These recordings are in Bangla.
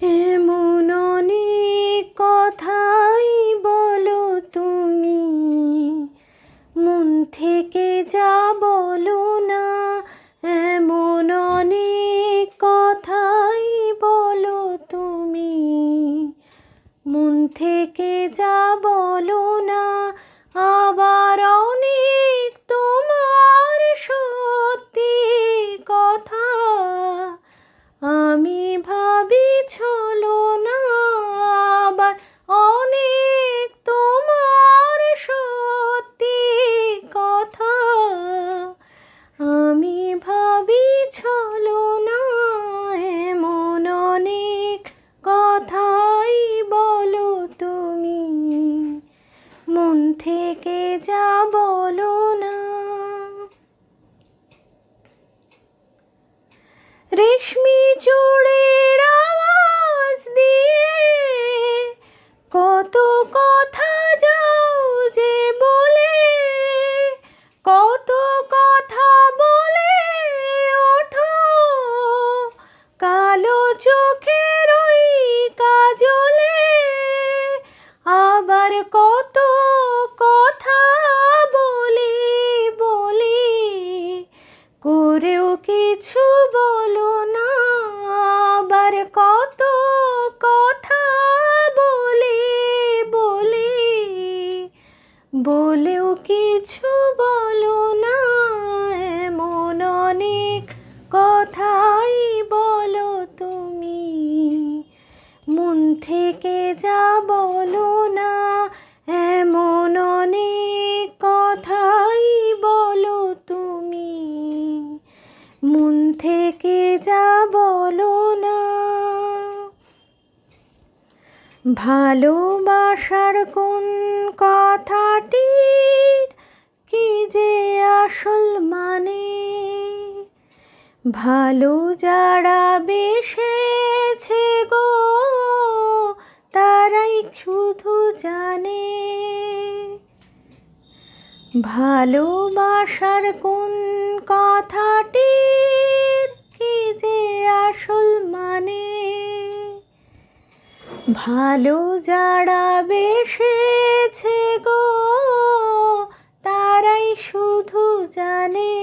এমন অনেক কথাই বলো তুমি, মন থেকে যা বলো না। এমন অনেক কথাই বলো তুমি, মন থেকে যা বলো না। আবার অনেক তোমার সত্যি কথা আমি ভাবি ছলো না। আবার অনেক তোমার সত্যি কথা আমি ভাবি ছলো না। এমন অনেক কথাই বলো তুমি, মন থেকে যা বলো না। রেশমি চূড়ের আওয়াজ দিয়ে কত কথা যাও যে বলে, কত কথা বলে ওঠো কালো চোখের ওই কাজলে। আবার কত কথা বলি বলি করেও কিছু বলো না। আবার কত কথা বলি বলি বলেও কিছু বলো না। এমন অনেক কথাই বলো তুমি, মন থেকে যা বলো না। এমন অনেক কথাই বলো তুমি, মন থেকে যা বলো না। ভালোবাসার কোন কথাটির কি যে আসল মানে, ভালো যারা বেসেছে গো তারাই শুধু জানে। ভালোবাসার কোন কথাটির কি যে আসল মানে, ভালো যারা বেসেছে গো তারাই শুধু জানে।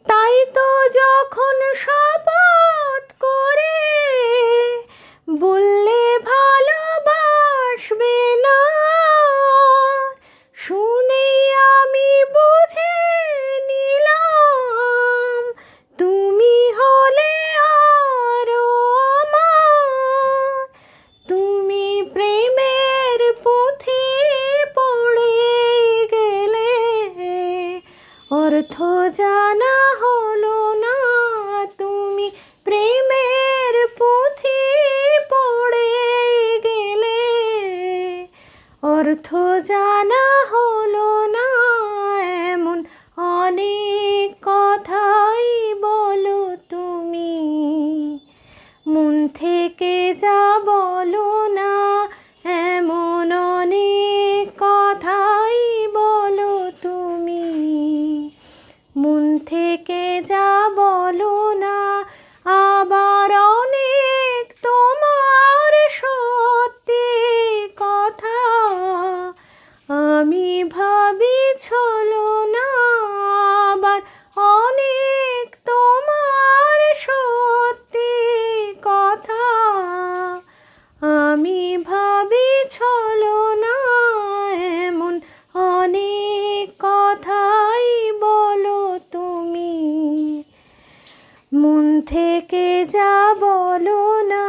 তাই তো যখন শপথ করে বললে ভালোবাসবে না, শুনেই আমি বুঝে নিলাম তুমি হলে আরো আমার। তুমি প্রেমের পুঁথি পড়ে গেলে অর্থ জানা হলো না। তুমি প্রেমের পুঁথি পড়ে গেলে অর্থ জানা হলো না। এমন অনেক কথাই বলো তুমি, মন থেকে যা বলো না। এমন অনেক কথাই বলো তুমি, মন থেকে যা বলো না। আবার অনেক তোমার সত্যি কথা আমি ভাবি ছলো না। আবার অনেক তোমার সত্যি কথা আমি ভাবি ছলো না। এমন অনেক কথাই বলো তুমি, মন থেকে যা বলো না।